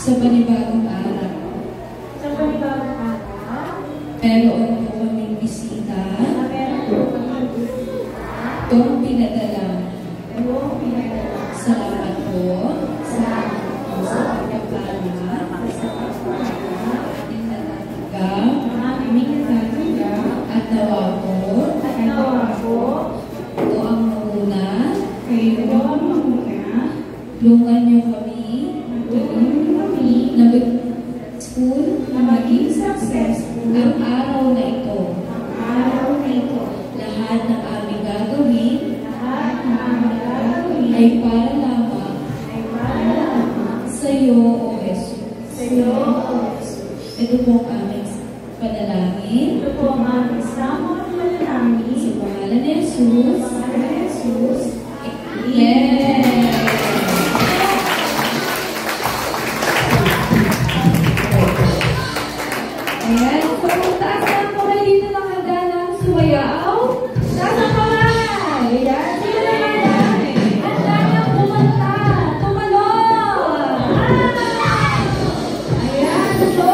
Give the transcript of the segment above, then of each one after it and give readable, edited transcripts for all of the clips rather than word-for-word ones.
Sa panibagong araw. Sa panibagong araw. Meron po kaming bisita. Itong pinadala. Salamat po. Salamat po sa pagkakala. At nawa po. Ito ang muna. Tulungan niyo kami. School na maging successful ang araw na ito. Lahat ng aming gagawin ay para lamang sa iyo, O Jesus. Ito po ang aming panalangin. Sa pangalan ni Jesus. Amen. Ayan, kung taas lang po kayo dito ng handa ng sumayaw, taas ang kamay! Ayan, sino naman yan? Handa niyang kumanta, tumalon! Ayan, so,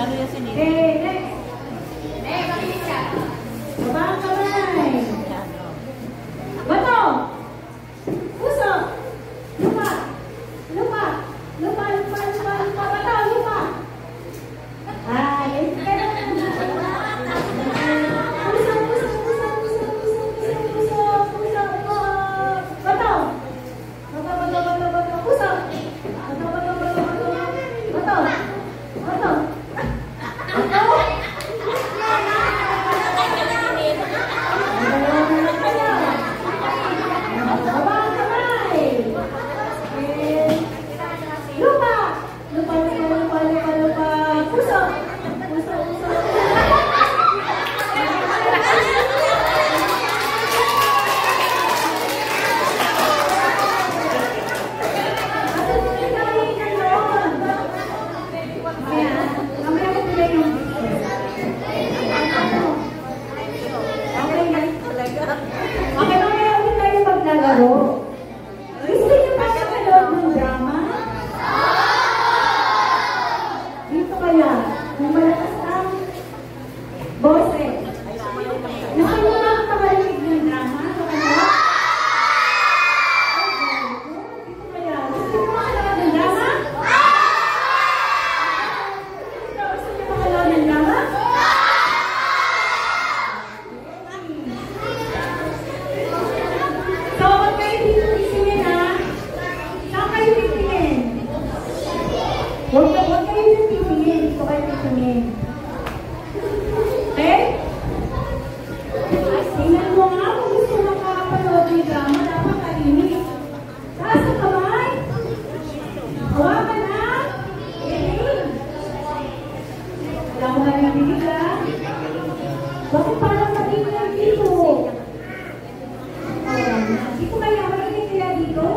Okay, next. Makinig ka. Baba ang kamay. Bato. Puso. Lupa. Lupa. Lupa, lupa, lupa, lupa. Bato, lupa. Ay, puso, puso, puso, puso, puso, puso, puso, puso, puso. Bato. Bato, bato, bato, bato. Puso. Bato, bato, bato, bato. Bato. Bato. Okay, mamaya ulit tayo maglalaro. Gusto niyo ba makalood ng drama? Dito kaya, kung malakas ang boses. Gusto niyo ba makarinig ng drama? Dito kaya? Dito kaya, gusto niyo makalood ng drama? Gusto niyo makalood ng drama? So, huwag kayo titingin ha. Saan kayo titingin? Huwag kayo titingin. Dito kayo titingin. Okay? Tingnan mo nga kung gusto makakapanood ng drama. Dapat kalinis. Taas ang kamay. Hawakan na. Wala ko narinig ha. Bakit parang narinig dito? Di ko kaya marinig kaya dito?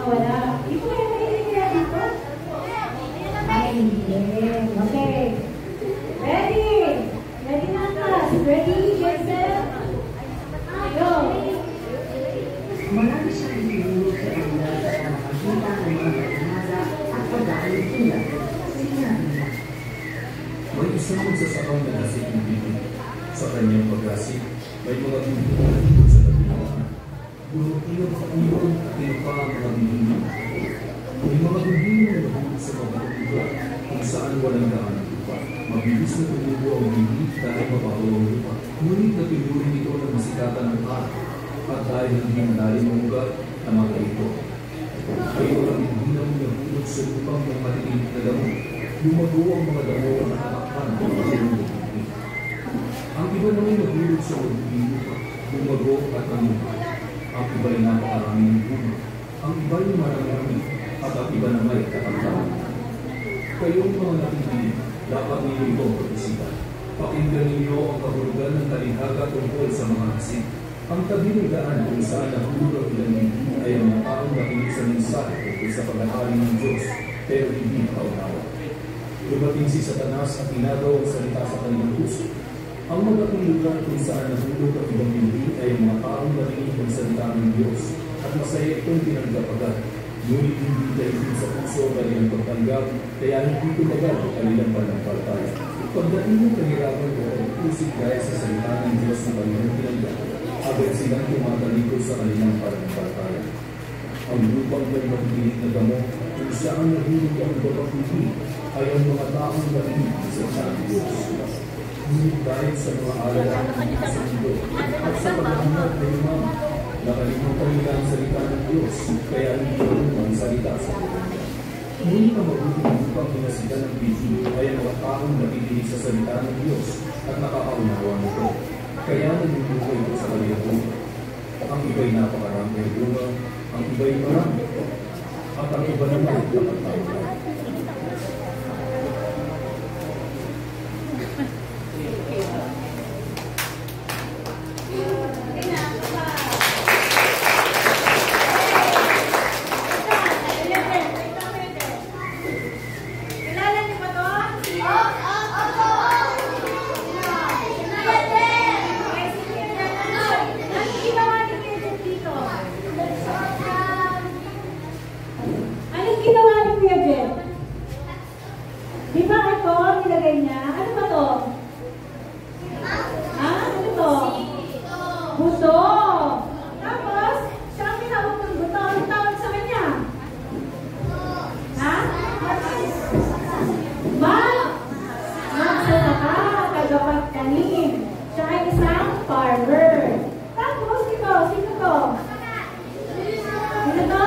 Wala. Di ko kaya marinig kaya dito? Ay, hindi. Okay. Ready? Ready na class? Ready? Get set? Go! Marami siyang itinulog sa kanila sa makakita ng mga pagkakala at pag-aalit nila. Sinabi niya, may isang magsasakang nagasik ng bibig. Sa kanyang pag-asik, may mga bibig sa kabilaan. Dumating ang iyon at tinupa ang mga bibig. May mga bibig na nahulog sa mga lugar kung saan walang daan ng lupa. Mabilis na tumubo ang bibig dahil mabaho ang lupa. Ngunit napinurin ito ng masikatan ng araw at dahil hindi malalim ang lugar na mga ito. Ay walang hindi na nahulog sa lupang ng matitinit na damo. Lumago ang mga damo na nakatakpan ng mga bibig. Ang iba naman nahulog sa bibig lupa. Lumago at namuhay. Ang iba ay napakarami ng bunga. Ang iba ay marami at ang iba na may katantahan. Kayong mga nakikinig, dapat ninyo itong pag-isipan. Pakinggan ninyo ang kahulugan ng talihhaga tungkol sa mga asin. Ang tabi daan kung saan nahulog ang ilang hindi ay ang mga taong nakinig sa mensahe tungkol sa paghahari ng Diyos, pero hindi kaunawa. Dumating si Satanas at tinagaw ang salita sa kanilang puso. Ang mga lugar kung saan nahulog ang ibang hindi ay ang mga taong narinig ng salita ng Diyos at masaya itong tinanggap agad. Ngunit hindi dahil sa puso ang kanilang pagtanggap, kaya hindi tumagal ang kanilang pananampalataya. Pagdating ng kahirapan o pag-usik gaya sa salita ng Diyos na kanilang tinanggap, agad silang tumatalikod sa kanilang pananampalataya. Ang lupang may magbilit na damo kung saan nahulog ang ibang hindi ay ang mga taong narinig sa salita ng Diyos. Ngunit dahil sa mga alalaan sa mundo at sa paghahanap ng imam, nakalimutan nila ang salita ng Diyos, kaya hindi ang salita sa mundo. Ngunit ang mabuting upang pinasitan ng bibig ay ang mga taong nakikinig sa salita ng Diyos at nakakaunawa nito. Kaya nagbubuhay ito sa kanilang buhay. Ang iba'y napakarami ng bunga, ang iba'y marami, at ang iba naman ay kapatawag. Anong ginawa ni Kuya Jeff? Di ba ito, nilagay niya? Ano ba to? Ha? Ano to? Buto. Tapos, siya ang tinawag ng buto. Ano tawag sa kanya? Ha? Magsasaka, tagapagtanim. Siya ay isang farmer. Tapos, ito, sino to? Sino to?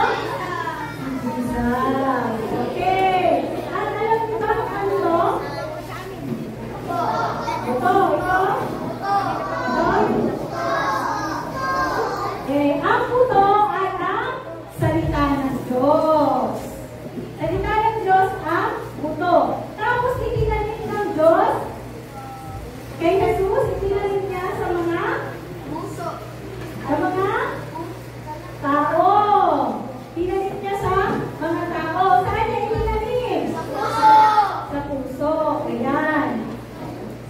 Okay. At alam niyo ba kung ano to? Ito. Ang puto ay ang salita ng Diyos. Salita ng Diyos ang puto. Tapos itinanim ng Diyos kay Jesus, itinanim niya sa mga tao. Tinanim niya sa mga tao. Saan niya itinanim? Sa puso. Ayan.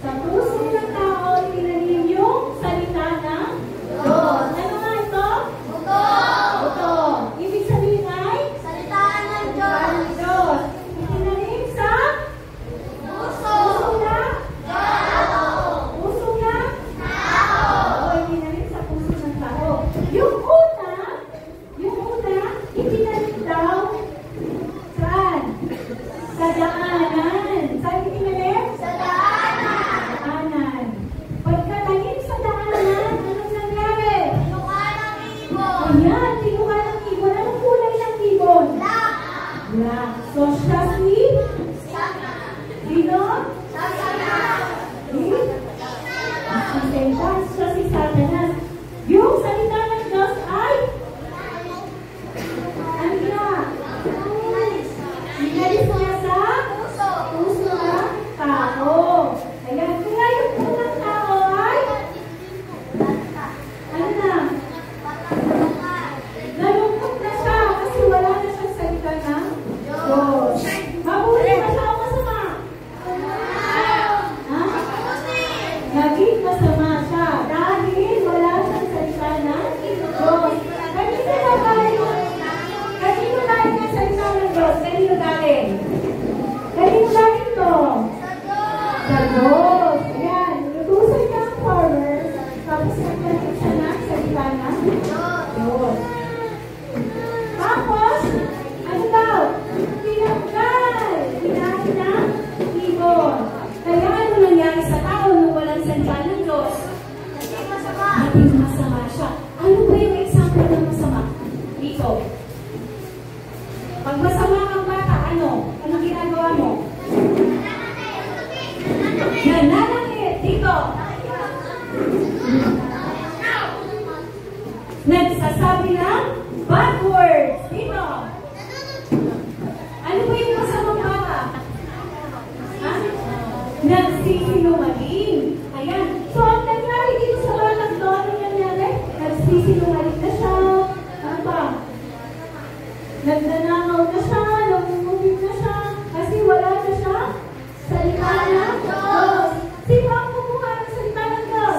Sa puso ng tao, itinanim yung salita ng Diyos. Ano nga ito? Buto. Ibig sabihin ay? Salita ng Diyos. Itinanim sa puso ng puso ng tao. Itinanim sa puso ng tao. Yung una, itinanim daw saan? Sa daanan. Saan itinanim? Sa daanan. Pagkatanim sa daanan, anong nangyari? Ayan, tinuka ng ibon. Anong kulay ng ibon? Black. So, siya si? Sino? Siya si Satanas. Yung salita ng Diyos ay? Ano niya? Inalis niya sa puso ng tao. Ayan, kaya yung unang tao ay? Ano na? Nalungkot na siya kasi wala na siyang salita ng Diyos. Mabuti ba siya o masama? Ha? Naging masama siya dahil wala siyang salita ng Diyos. Kanino galing ang salita ng Diyos? Kanino galing? Kanino galing to? Sa Diyos. Ayan, lutusan niya ang farmer, tapos nagkalit siya ng salita ng Diyos. Tapos, ano daw? Tinanggal. Hinahin ng ibon. Kaya ano nangyari sa tao nung walang salita ng Diyos? Naging masama siya. Ano ba yung example ng masama? Dito. Pag masama kang bata, ano? Anong ginagawa mo? Nananakit. Dito. Nagsasabi ng bad words. Dito. Ano ba yung masamang bata? Ha? Nagsisinungaling. Ayan. So, ang nangyari dito sa batang to, ano nangyari? Nagsisinungaling na siya. Ano pa? Nagnanakaw na siya, namumugin na siya, kasi wala na siya salita ng Diyos. Sino ang kumuha ng salita ng Diyos?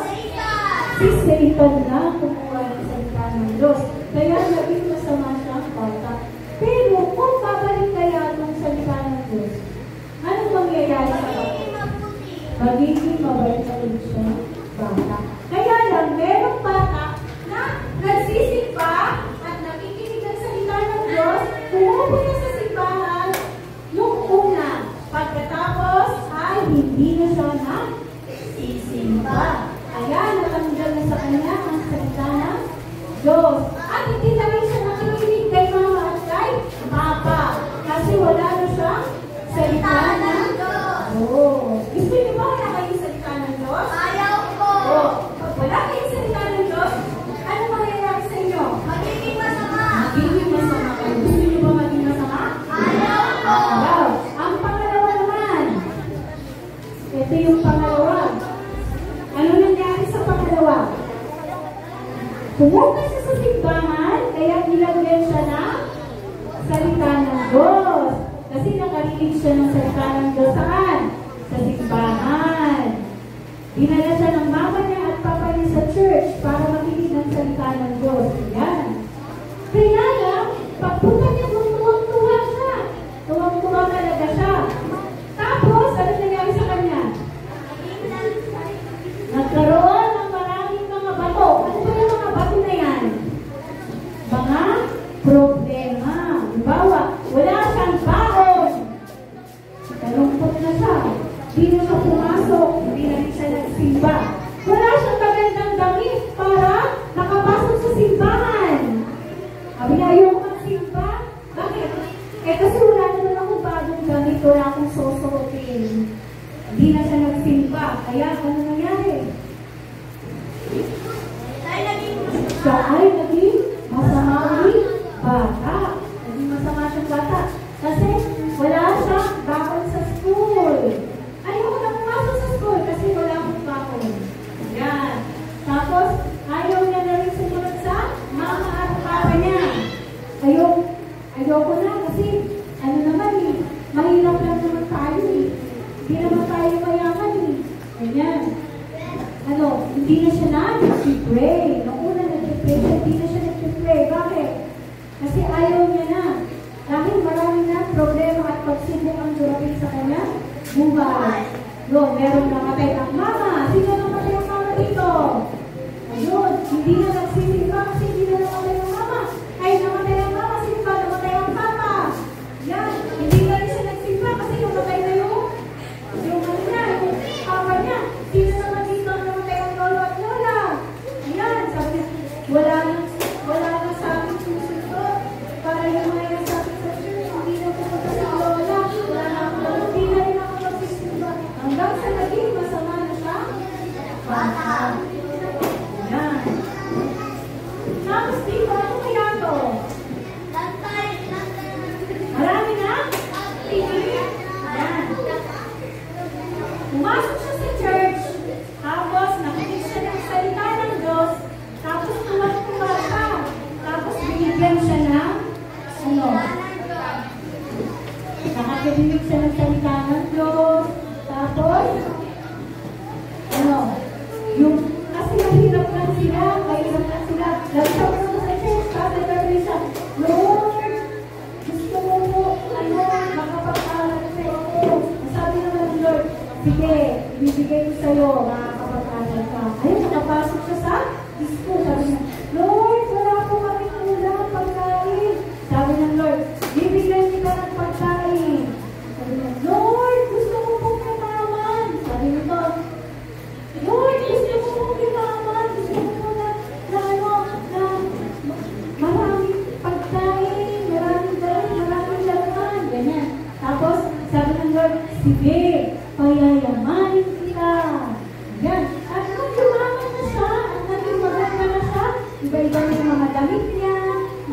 Si Satan na kumuha ng salita ng Diyos. Kaya naging masama siya ang bata. Pero kung babalik kaya ng salita ng Diyos, anong mangyayari sa bata? Magiging mabalik na rin siya bata. Kaya lang, merong bata na nagsisimba at nakikinig ng salita ng Diyos, pumupunta sa simbahan nung una. Pagkatapos ay hindi na siya nagsisimba. Ayan, natanggal na sa kanya ang salita ng Diyos. At hindi na rin siya nakikinig kay mama at kay papa. Kasi wala na siya salita ng Diyos. Oh. Gusto niyo ba wala kayong salita ng Diyos? Ayaw ko! Oh. Pag wala kayong salita ng Diyos, ano mangyayari sa inyo? Magiging masama! Magiging masama kayo. Gusto niyo ba maging masama? Ayaw ko! Wow. Ang pangalawa naman. Ito yung pangalawa. Ano nangyari sa pangalawa? Pumunta siya sa simbahan, kaya nilagyan siya ng salita ng Diyos. Kasi nakarinig siya ng salita ng Diyos saan? Sa simbahan. Dinala siya ng mama niya at papa niya sa church para makinig ng salita ng Diyos. Yan. Kaya lang, pagpunta niya, tuwang-tuwa siya. Tuwang-tuwa talaga siya. Tapos, Di na siya pumasok, hindi na rin siya nagsimba. Wala siyang magandang damit para nakapasok sa simbahan. Sabi niya, ayoko magsimba. Bakit? Eh kasi wala naman akong bagong damit, wala akong susuotin. Hindi na siya nagsimba. Kaya ano nangyari? Siya ay naging masamang bata. Naging masama siyang bata. Kasi wala siyang bakon sa school. Ayoko na pumasok sa school kasi wala akong bakon. Yan. Tapos, ayaw niya na rin sumunod sa mama at papa niya. Ayoko na kasi ano naman eh, mahirap lang naman tayo eh. Hindi naman tayo mayaman eh. Ganyan. Hindi na siya nag-pray. Nung una nag-pray siya, hindi na siya nag-pray. Bakit? Kasi ayaw niya na. Dahil marami na problema at pagsubok ang durapin sa kanya buhay. Doon, meron namatay ang mama. Sino namatay ang mama dito? Ayun, hindi na nagsisimba kasi hindi na namatay ang mama. Ay, namatay ang mama, sino ba namatay ang papa? Yan, hindi na rin siya nagsimba kasi namatay na yung papa niya. Sino naman dito namatay ang lolo at lola? Yan, sabi niya, wala na sa akin susunod. Para yung mga sabi sa church, hindi na pumunta sa lola. Wala na ako, hindi na rin ako magsisimba. Hanggang sa naging masama na siya. Bata. Yan. Tapos dito, ano kaya to? Marami na? Yan. Pumasok siya sa church, tapos nakinig siya ng salita ng Diyos, tapos tuwan-tuwa siya, tapos binigyan siya ng nakakinig siya ng salita ng Diyos, tapos kasi mahirap lang sila, lagi siya pumunta sa church, tapos nagkabili siya, Lord, gusto mo po, makapagpalan sa ako. Sabi naman ng Lord, sige, ibibigay ko sa'yo, makakapag-aral ka. Ayun, nakapasok siya sa school. Sabi niya, Lord, wala po kami ulam, pagkain. Sabi ng Lord, bibigyan kita ng pagkain. Sabi niya, Lord, gusto ko pong yumaman. Sabi nito, Lord, gusto ko pong yumaman. Gusto ko po na maraming pagkain, maraming laman. Ganyan. Tapos, sabi ng Lord, sige, payayamanin kita. Yan. At nung yumaman na siya, at naging maganda na siya, iba-iba na yung mga damit niya,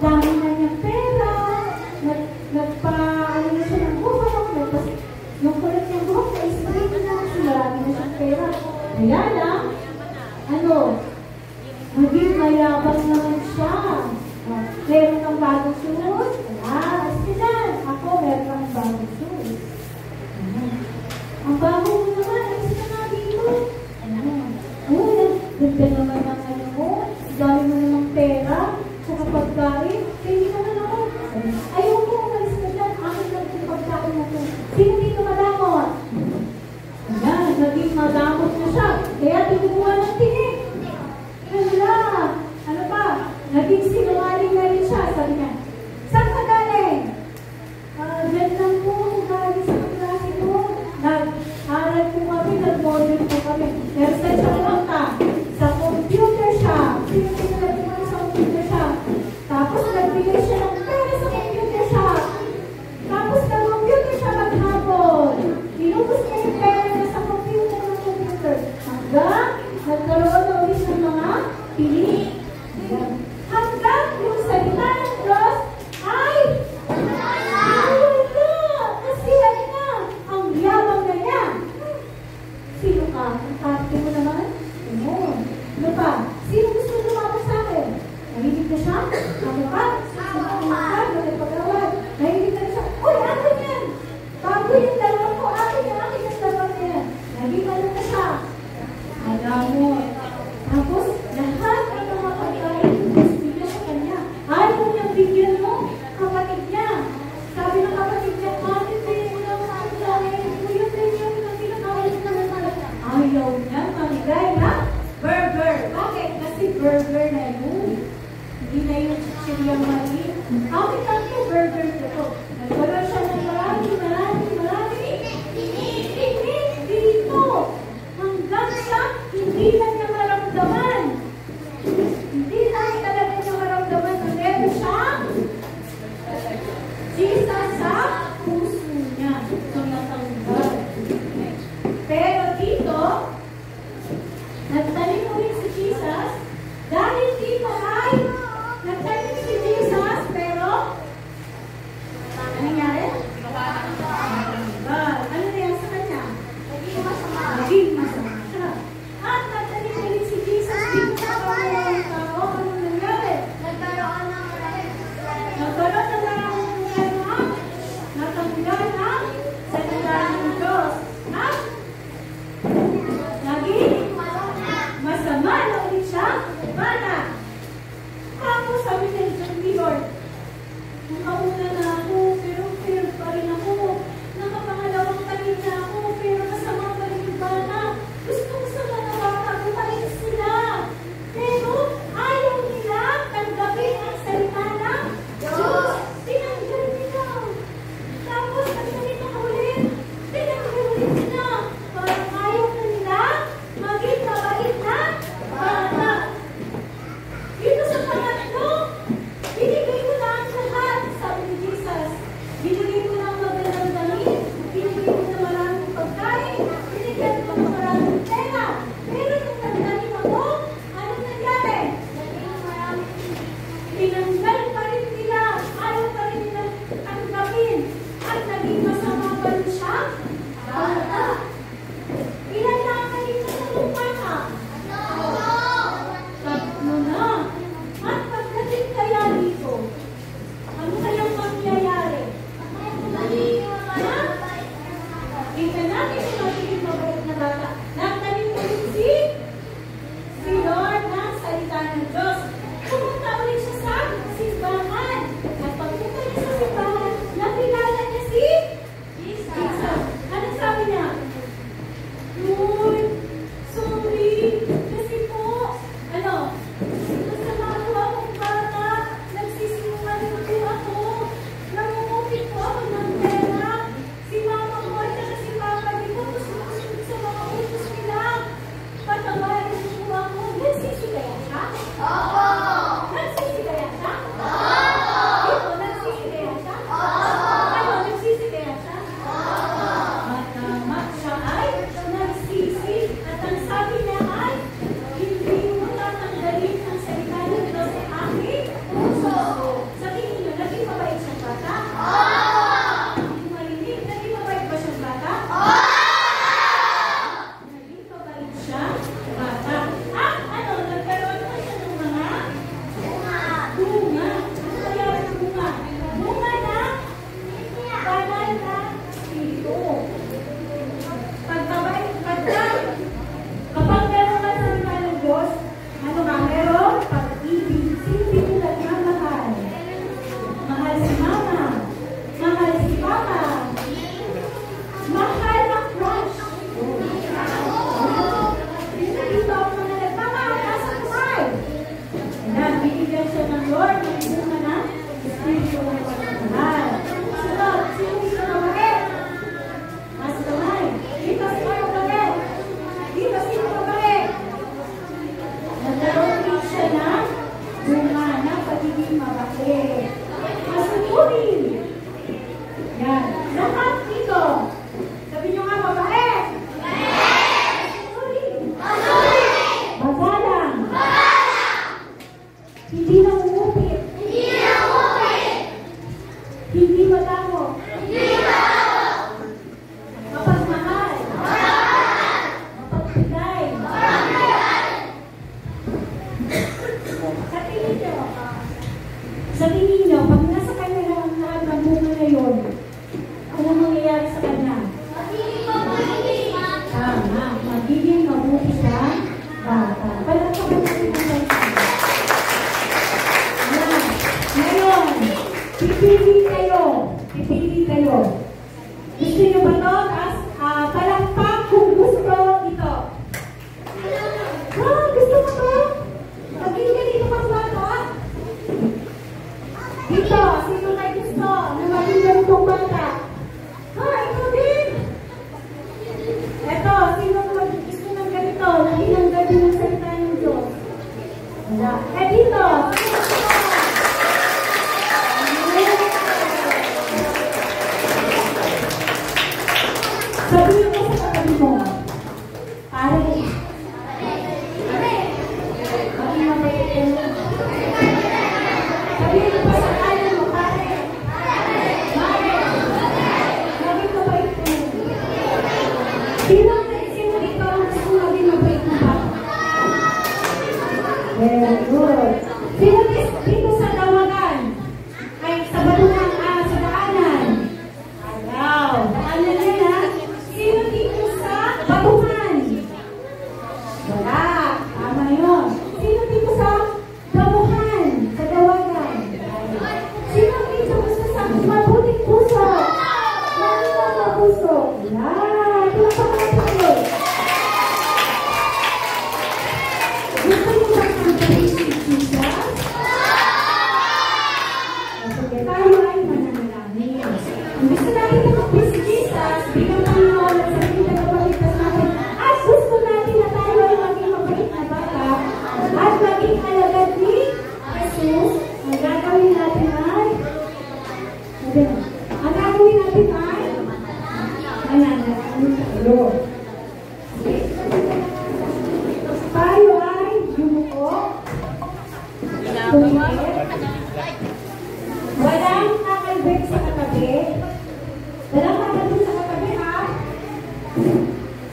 dami na niyang pera, nagpa-ano na siya ng buhok, yung kulit niyang buhok, na-spray na siya, marami na siyang pera. Kaya lang, maging mayabang naman siya. Meron kang bagong shoes? Wala, sila. Ako, meron kang bagong shoes. Ang bago mo naman, ay sila nga dito. Ganda naman ang ano mo, dami mo namang pera, saka pagkain, hindi naman ako. Ayaw ko, umalis ka dyan, akin lang yung pagkain mo ko. Sino dito madamot? Ayan, naging madamot na siya, kaya tinubuhan ng tinig. Wala, ano ba? Naging sinungaling na rin siya, sabi niya. Saan ka galing? Diyan lang po, galing sa klase ko. Nag-aral po kami, nag-model po kami. Pero saan siya pumunta? Sa computer shop. Sino pinalagay mo sa computer shop? Tapos nagbigay siya ng pera sa computer shop. Tapos nag-computer siya maghapon. Inubos niya yung pera niya sa computer ng computer. Hanggang nagkaroon na ulit ng mga pili. Hanggang yung salita ng Diyos ay kasi ano na, ang yabang na niya. Sino ka? Ang karte mo naman? Ano pa? Sino gusto lumabas sa akin? Nahilig na siya? Ano pa? Nahilig na siya? Uy, akin yan! Bago yung dalawa ko, akin yung dalawa na yan. Naging ano na siya? Alam mo. Tapos, lahat ng mga pagkain, gusto niya sa kanya. Ayaw niyang bigyan mo, kapatid niya. Sabi ng kapatid niya, bakit din mo lang sa akin? Ayaw niya. na, parang ayaw na nila maging mabait na bata. Dito sa pangatlo, binigay ko na ang lahat, sabi ni Jesus. Binigay ko na ang magandang damit, binigay ko na maraming pagkain, binigyan ko na maraming pera. Pero nung nagdating ako, anong nangyari? Tinanggal pa rin nila, ayaw pa rin nila tanggapin. At naging masama pa rin siya? Bata. Ilan na ang naging masamang bata? Tatlo na. At pagdating kaya dito, ano kayang mangyayari? Kita natin yung magiging mabait na bata. Nagtanim ulit si Lord na salita ng Diyos. Pumunta ulit siya sa simbahan. At pagpunta niya sa simbahan, nakilala niya si Jesus. Anong sabi niya? Lord, sorry. Kasi po, masama po akong bata. Nagsisinungaling po ako. Nangungupit po ako ng pera. Si mama ko at saka si papa, di po ako sumusunod sa mga utos nila. Patawarin niyo po ako. Nagsisigaya siya? Nagsisigaya siya? Ito, nagsisigaya siya? Ano, nagsisigaya siya? Matama siya ay nagsisi. At ang sabi niya ay, hindi mo tatanggalin ang salita ng Diyos sa aking puso. Sa tingin niyo, naging mabait siyang bata? Hindi marinig, naging mabait ba siyang bata? Naging mabait siya, bata. Nagkaroon pa siya ng mga bunga. Ano kaya ang bunga? Bunga na banal na ito. Kapag meron ka sa salita ng Diyos, ano ka meron? Pag-ibig, hindi tulad ng mahal. Mahal si mama, mahal si papa, mahal ang crush. Dito ako mga nagmamahal sa buhay. Binigyan siya ng Lord ng bunga na Espiritu ng pagmamahal. Sunod, sino dito na mabait? Mas kamay. Dito sino mabait? Dito sino mabait? Nagkaroon din siya ng bunga na pagiging mabait. Masunurin. Yan. Lahat dito. Sabi niyo nga mabait. Magalang. Hindi nangungupit. Hindi matango. Mapagmahal. Mapagbigay. Sa tingin niyo, pag nasa kanya lang ang lahat ng bunga na yun, ano mangyayari sa kanya? Tama. Magiging mabuti siya bata. Palagpagan natin ang salita. Yan. Ngayon, pipili kayo. Pipili kayo. Gusto niyo ba ito? Palagpak kung gusto ito. Gusto mo ito? Magiging ganito pa bata? Dito, sino kayo gusto na maging ganitong bata? Ito din. Eto, sino gusto ng ganito? Na hinanggal din ang salita ng Diyos? Wala. Dito. Sabihin mo sa katabi mo, pare, maging mabait ka na. Sabihin mo pa sa kanan mo, pare, maging mabait ka na. Sino dito ang gusto maging mabait na bata? Very good. Sino dito sa tawagan? Ay, sa balungan, sa daanan. Ayaw. Daanan yan, ha? Sino dito sa batuhan? Wala. Tama yun. Sino dito sa damuhan? Sa dawagan? Sino dito gusto sa mabuting puso? Mabuting puso? Wala. Tulad pa kayo. Gusto niyo ba ang manalangin tayo. Okay. Tayo ay yumuko. Tumingin. Walang kakalbit sa katabi. Walang kakalbit sa katabi, ha?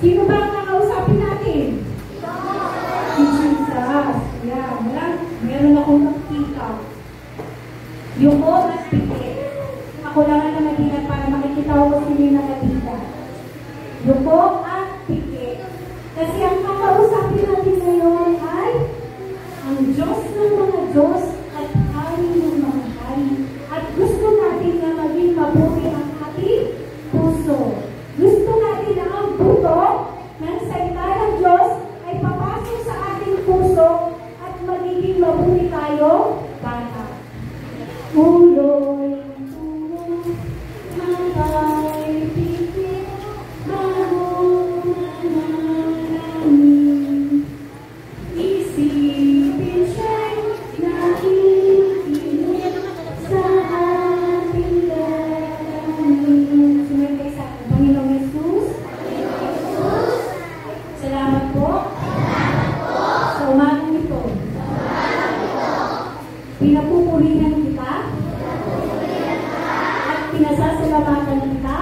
Sino ba ang kakausapin natin? Si Jesus. Yan. Meron akong nakikita. Yuko at pikit. Ako lang ang namagitan para makikita ko kung sino yung nakikita. Yuko at pikit. Kasi ang kakausapin natin ngayon ay ang Diyos ng mga Diyos at Hari ng mga Hari. At gusto natin na maging mabuti ang ating puso. Gusto natin na ang buto ng salita ng Diyos ay papasok sa ating puso at magiging mabuti tayo bata. Uloy, matay, pikit, bago mananamin. Isipin siya'y nakikinig sa ating damdamin. Sumagay sa atin, Panginoong Jesus. Salamat po. Sa umagang ito. Pinapupurihan kita. At pinasasalamatan kita.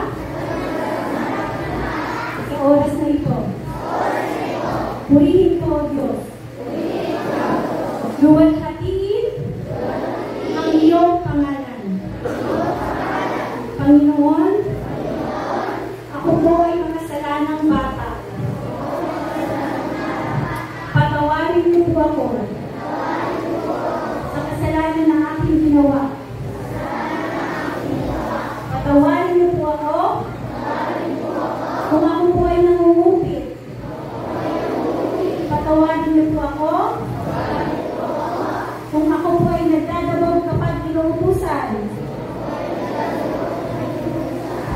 Sa oras na ito. Purihin ko, O Diyos. Luwalhatiin ang iyong pangalan. Panginoon, ako po ay makasalanang bata. Patawarin mo po ako sa kasalanan na aking ginawa. Patawarin mo po ako kung ako po ay nangungupit. Patawarin niyo po ako kung ako po ay nagdadabog kapag inuutusan.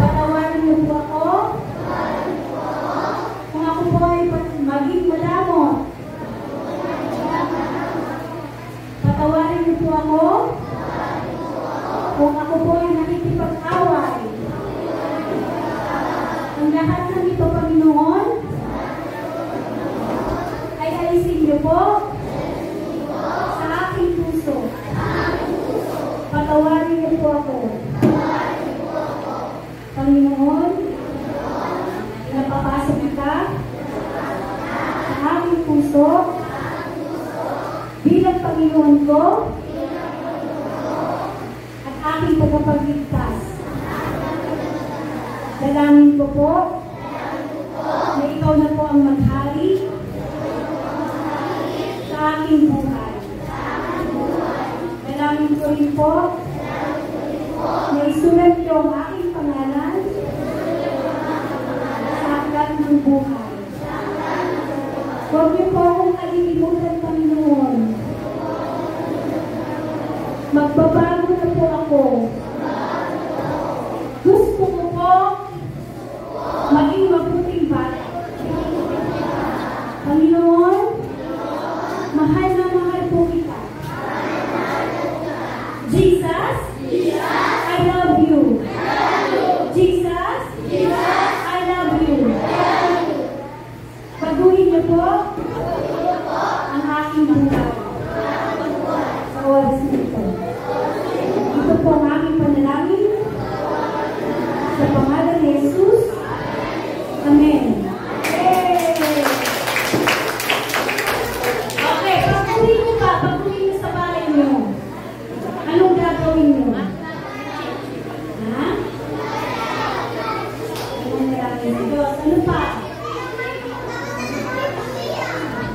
Patawarin niyo po ako kung ako po ay maging madamot. Patawarin niyo po ako kung ako po ay nakikipag-away. Ang lahat ng ito, Panginoon, ay alisin niyo po sa aking puso. Patawarin niyo po ako. Panginoon, napapasok kita sa aking puso bilang Panginoon ko at aking tagapagligtas. Dalangin ko po na ikaw na po ang maghari sa aking buhay. Dalangin ko rin po na isulat niyo ang aking pangalan sa aklat ng buhay. Huwag niyo po akong kalilimutan, Panginoon. Magbabago na po ako. Gusto ko po maging mabuting bata. Panginoon, mahal na mahal po kita. Jesus, I love you. Jesus, I love you. Baguhin niyo po ang aking buhay sa oras nito. Ito po ang aking panalangin sa pangalan ni Jesus. Amen. Okay, baguhin niyo pa. Baguhin niyo sa bahay niyo. Anong gagawin niyo? Ha? Anong gagawin niyo? Ano pa?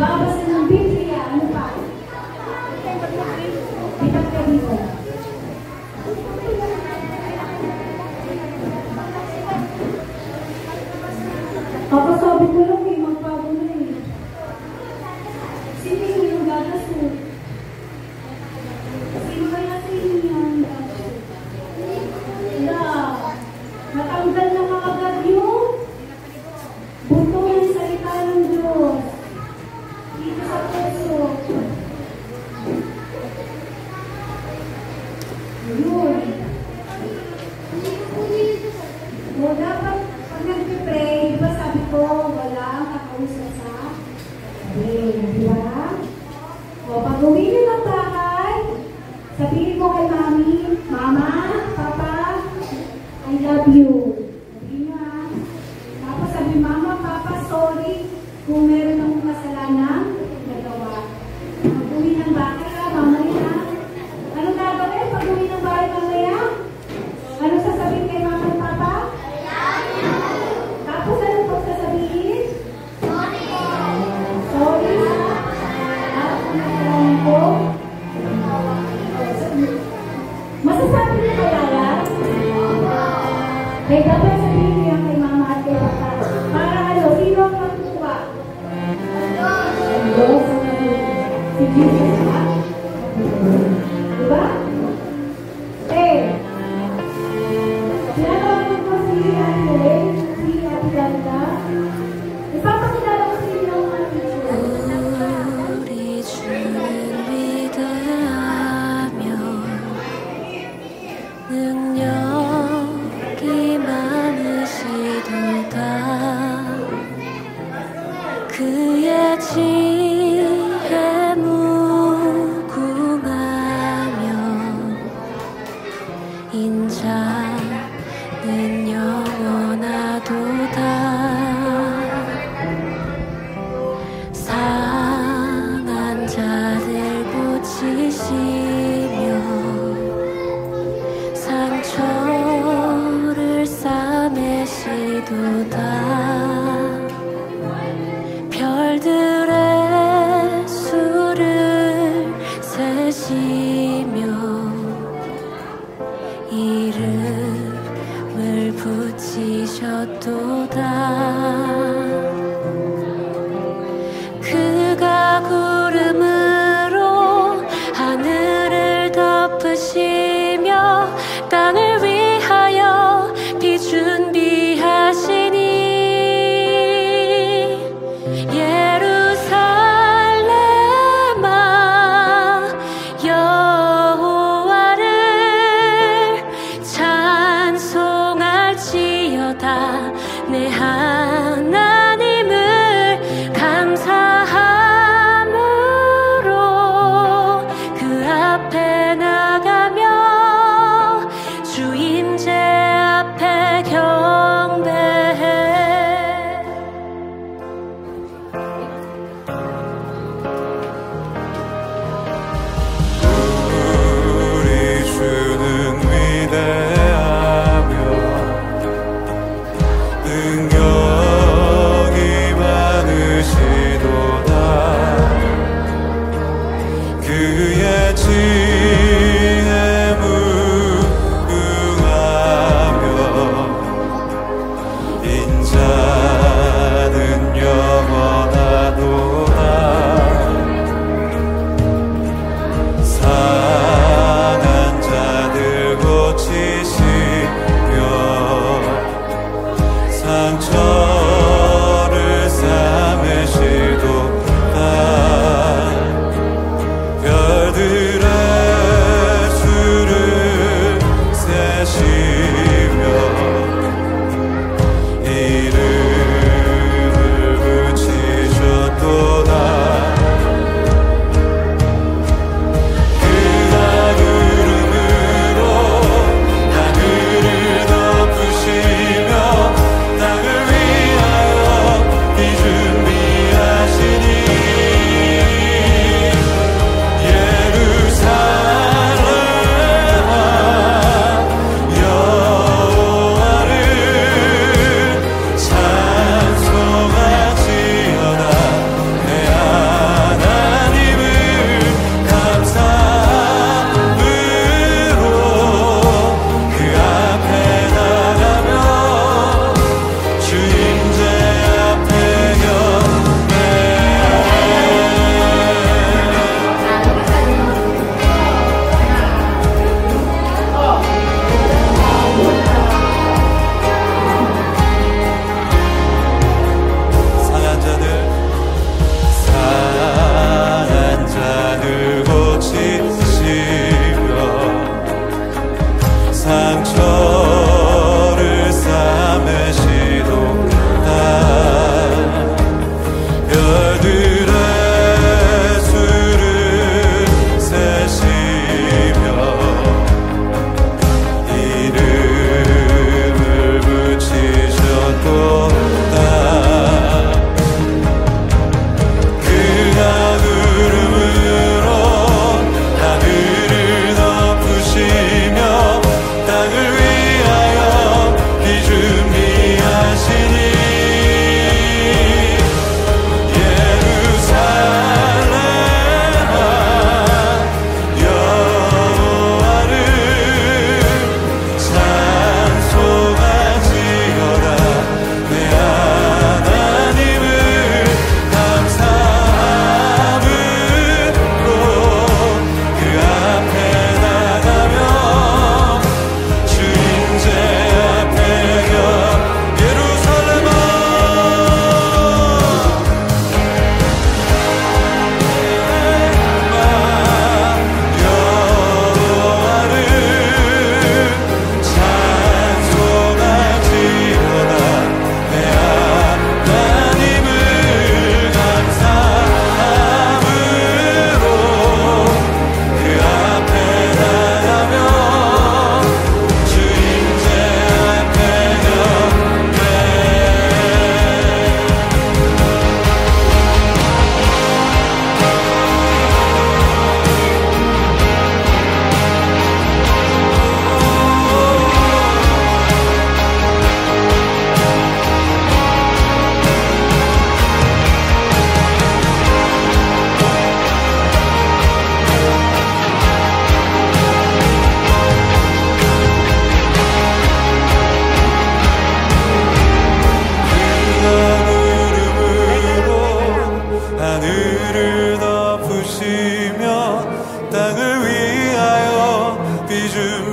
Babasa ng Biblia. Ano pa? Bitak ka dito. Kapasabi ko lang eh, magbago na eh. Sino yung gagasot? Sino kaya sa inyo yung gagasot? Wala. Natanggal na kaagad yung buto ng salita ng Diyos. Dito sa puso. Yun. O dapat, pag nag-pray, Sabihin mo kay Mami, Mama, Papa, I love you. Sabihin nyo ha. Tapos sabi, Mama, Papa, sorry kung meron akong kasalanan nagawa. Pag-uwi ng bahay ha, mamaya. Ano gagawin pag-uwi ng bahay mamaya? Ano sasabihin kay Mama at Papa? Tapos ano po sasabihin? Sorry ha. At kasalanan ko. Masasabi niyo kaya yan? Kaya dapat sabihin niyo yan kay Mama at kay Papa. Para ano, sino ang matutuwa? 이름